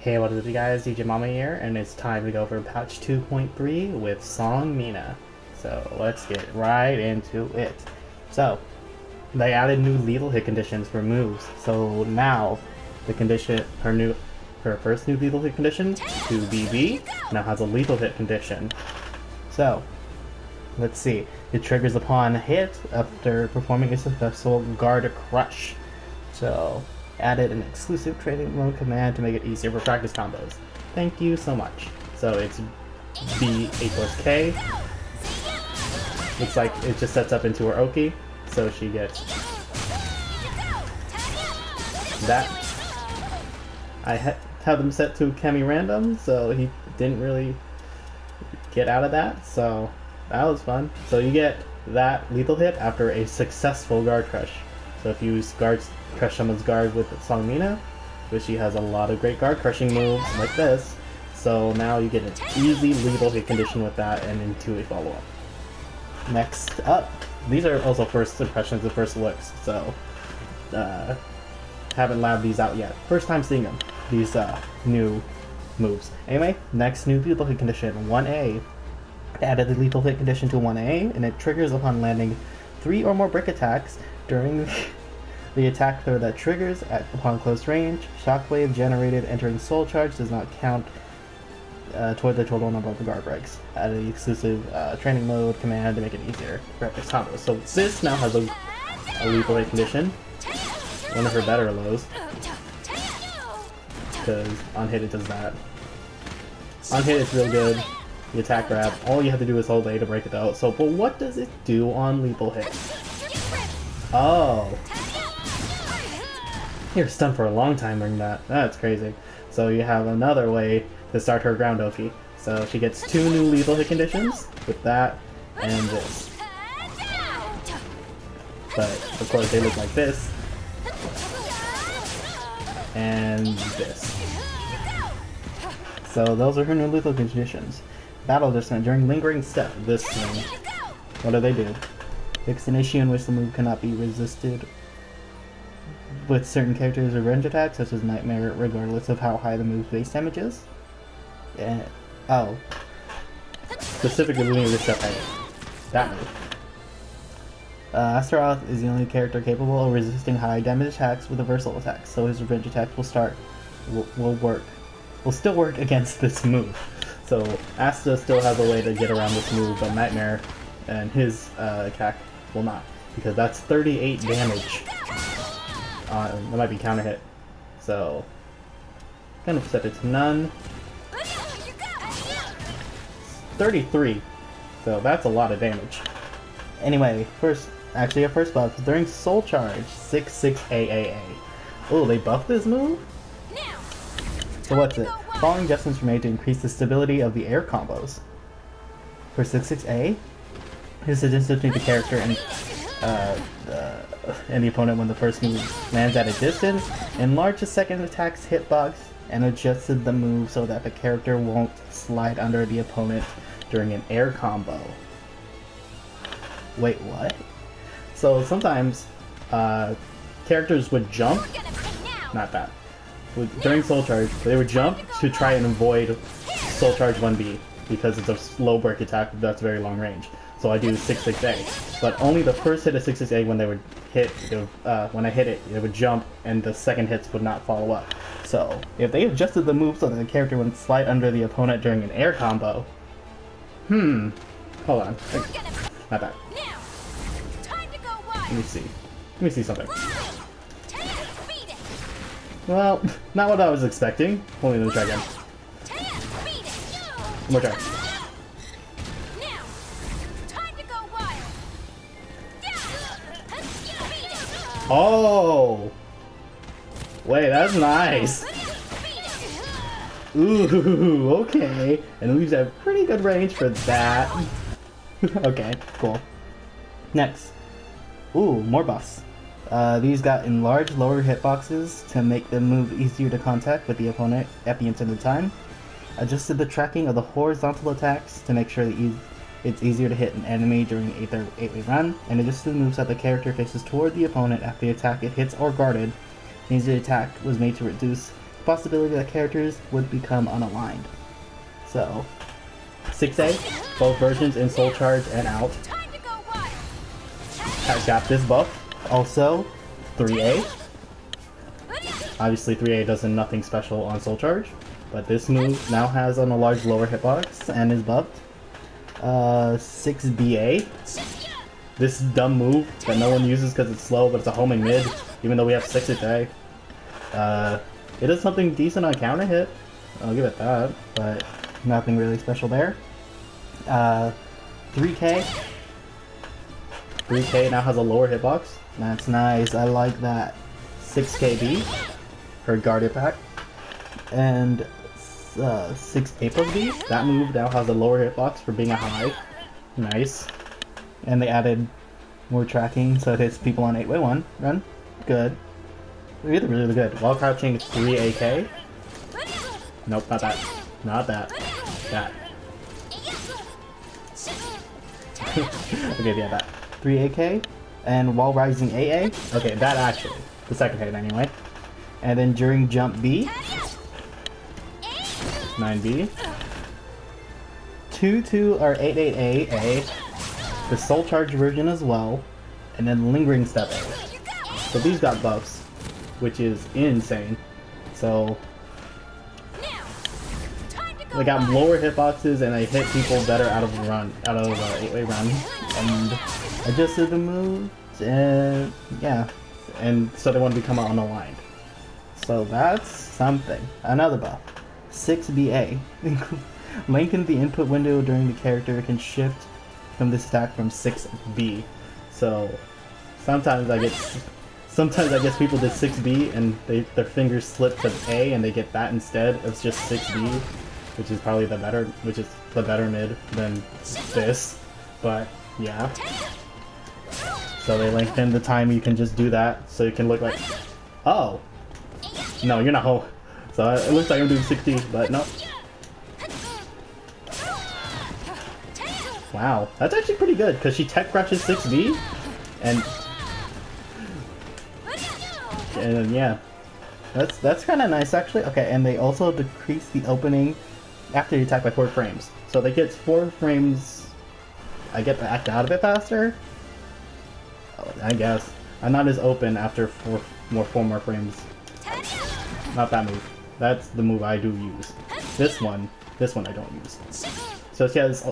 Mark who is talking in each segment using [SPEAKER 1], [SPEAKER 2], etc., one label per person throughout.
[SPEAKER 1] Hey, what is it guys, DJMama here, and it's time to go over patch 2.3 with SEONG Mina. So let's get right into it. So, they added new lethal hit conditions for moves. So now, the condition, her first new lethal hit condition, 2BB, now has a lethal hit condition. So, let's see. It triggers upon hit after performing a successful guard crush. So, added an exclusive training mode command to make it easier for practice combos. Thank you so much. So it's B equals K. Looks like it just sets up into her Oki, so she gets that. I have them set to Kemi random, so he didn't really get out of that, so that was fun. So you get that lethal hit after a successful guard crush. So if you crush someone's guard with SEONG Mina, which she has a lot of great guard crushing moves like this, so now you get an easy lethal hit condition with that and into a follow-up. Next up, these are also first impressions and first looks, so haven't labbed these out yet. First time seeing them, these new moves. Anyway, next new lethal hit condition, 1A. Added the lethal hit condition to 1A, and it triggers upon landing 3 or more brick attacks during the attack throw that triggers upon close range. Shockwave generated entering soul charge does not count toward the total number of the guard breaks. Added the exclusive training mode command to make it easier to practice combos. So this now has a lethal hit condition, one of her better lows, because on hit it does that. On hit it's real good. The attack grab, all you have to do is hold A to break it out. So, but what does it do on lethal hit? Oh. You're stunned for a long time during that. That's crazy. So you have another way to start her ground Oki. So she gets 2 new lethal hit conditions with that and this. But of course they look like this. And this. So those are her new lethal conditions. Battle Descent during lingering step. This thing. What do they do? Fix an issue in which the move cannot be resisted with certain characters' revenge attacks, such as Nightmare, regardless of how high the move's base damage is. And oh, specifically limiting this step height. That move. Astaroth is the only character capable of resisting high damage attacks with reversal attacks, so his revenge attacks will still work against this move. So Asta still has a way to get around this move, but Nightmare and his attack will not, because that's 38 damage. That might be counter hit. So kind of set it to none. 33. So that's a lot of damage. Anyway, first buff during Soul Charge 66AAA. Oh, they buffed this move? So what's it? Following adjustments were made to increase the stability of the air combos. For 66A, this is distance between the character and the opponent when the first move lands at a distance, enlarged the second attack's hitbox, and adjusted the move so that the character won't slide under the opponent during an air combo. Wait, what? So sometimes characters would jump, not that. During Soul Charge, they would jump to try and avoid Soul Charge 1B because it's a slow break attack that's very long range. So I do 66A, but only the first hit of 66A when they would hit, when I hit it, it would jump and the second hits would not follow up. So if they adjusted the move so that the character wouldn't slide under the opponent during an air combo, hold on, not that. Let me see something. Well, not what I was expecting. Hold on, try again. One more try. Oh! Wait, that's nice! Ooh, okay. And we've got pretty good range for that. Okay, cool. Next. Ooh, more buffs. These got enlarged lower hitboxes to make the move easier to contact with the opponent at the intended time. Adjusted the tracking of the horizontal attacks to make sure that it's easier to hit an enemy during an 8-way run, and adjusted the moves that the character faces toward the opponent after the attack it hits or guarded. Means the attack was made to reduce possibility that characters would become unaligned. So, 6A, both versions in Soul Charge and out. Has got this buff. Also, 3A. Obviously 3A does nothing special on Soul Charge, but this move now has on a large lower hitbox and is buffed. 6BA. This dumb move that no one uses because it's slow, but it's a homing mid, even though we have 6 today. It does something decent on counter hit. I'll give it that, but nothing really special there. 3K. 3K now has a lower hitbox. That's nice. I like that. 6KB. Her guarded pack. And 6A plus B. That move now has a lower hitbox for being a high. Nice. And they added more tracking so it hits people on 8-way 1 run. Good. Really, really good. While crouching 3AK. Nope, not that. Not that. That. Okay, yeah, that. 3AK. And while rising AA. Okay, that actually. The second hit anyway. And then during jump B. 9B. 2-2 or 8-8-A. The Soul Charge version as well. And then Lingering Step A. So these got buffs, which is insane. So they got lower hitboxes and they hit people better out of run, out of 8-way run. And adjusted the moves, and yeah. And so they want to become unaligned. So that's something. Another buff. 6BA. Lengthen the input window during the character can shift from this stack from 6B. So sometimes I guess people did 6B and their fingers slip to A and they get that instead of just 6B, which is probably the better mid than this. But yeah. So they lengthen the time you can just do that so you can look like, oh, no, you're not home. So it looks like I'm doing 60, but no. Wow, that's actually pretty good because she tech crouches 6B, and yeah, that's kind of nice actually. Okay, and they also decrease the opening after you attack by 4 frames, so they get 4 frames. I get back out of it faster. I guess I'm not as open after 4 more frames. Not that move. That's the move I do use. This one I don't use. So she has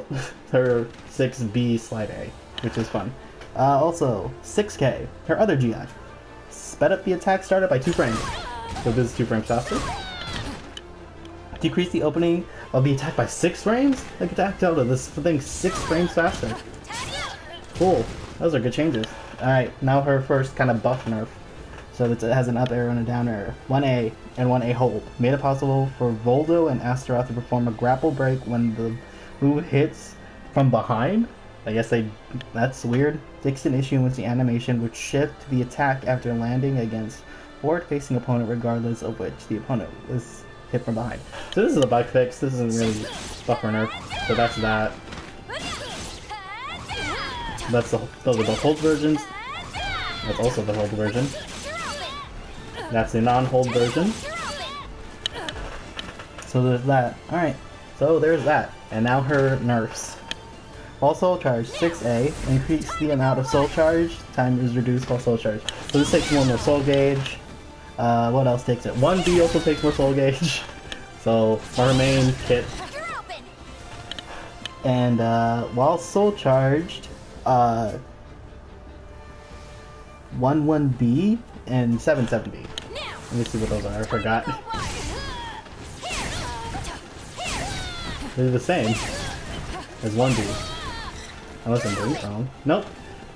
[SPEAKER 1] her 6B slide A, which is fun. Also, 6K, her other GI. Sped up the attack started by 2 frames. So this is 2 frames faster. Decrease the opening of the attack by 6 frames? Like attack out of this thing 6 frames faster. Cool. Those are good changes. Alright, now her first kind of buff nerf. So it has an up arrow and a down arrow. 1A and 1A hold. Made it possible for Voldo and Astaroth to perform a grapple break when the move hits from behind. I guess that's weird. Fixed an issue with the animation would shift the attack after landing against forward-facing opponent regardless of which the opponent was hit from behind. So this is a bug fix. This isn't really buff or nerf. So that's that. Those are both hold versions. That's also the hold version. That's the non-hold version. So there's that. Alright, so there's that. And now her nerfs. While Soul Charge 6A, increase the amount of Soul Charge. Time is reduced while Soul Charge. So this takes more Soul Gauge. What else takes it? 1B also takes more Soul Gauge. So our main kit. And while Soul Charged, 1B and 7B. Let me see what those are. I forgot. They're the same as 1B. Unless I'm doing it wrong. Nope.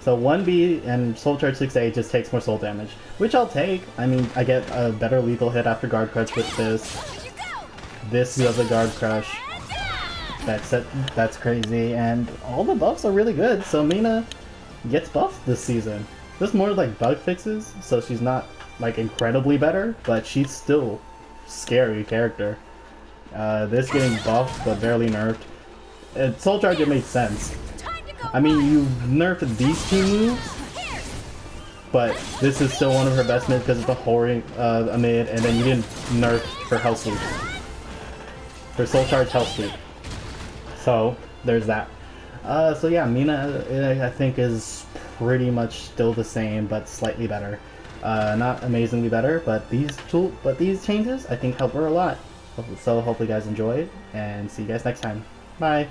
[SPEAKER 1] So 1B and Soul Charge 6A just takes more soul damage, which I'll take. I mean, I get a better lethal hit after Guard Crush with this. This does a Guard Crush. That's crazy, and all the buffs are really good. So Mina gets buffed this season. This is more like bug fixes, so she's not like incredibly better, but she's still scary character. This getting buffed but barely nerfed. Soul Charge, it made sense. I mean, you nerfed these 2 moves, but this is still one of her best mids because it's a whoring a mid, and then you didn't nerf her health sweep. Her soul charge health sweep. So there's that. So yeah, Mina I think is pretty much still the same, but slightly better. Not amazingly better, but these changes I think help her a lot. So hopefully you guys enjoyed, and see you guys next time. Bye.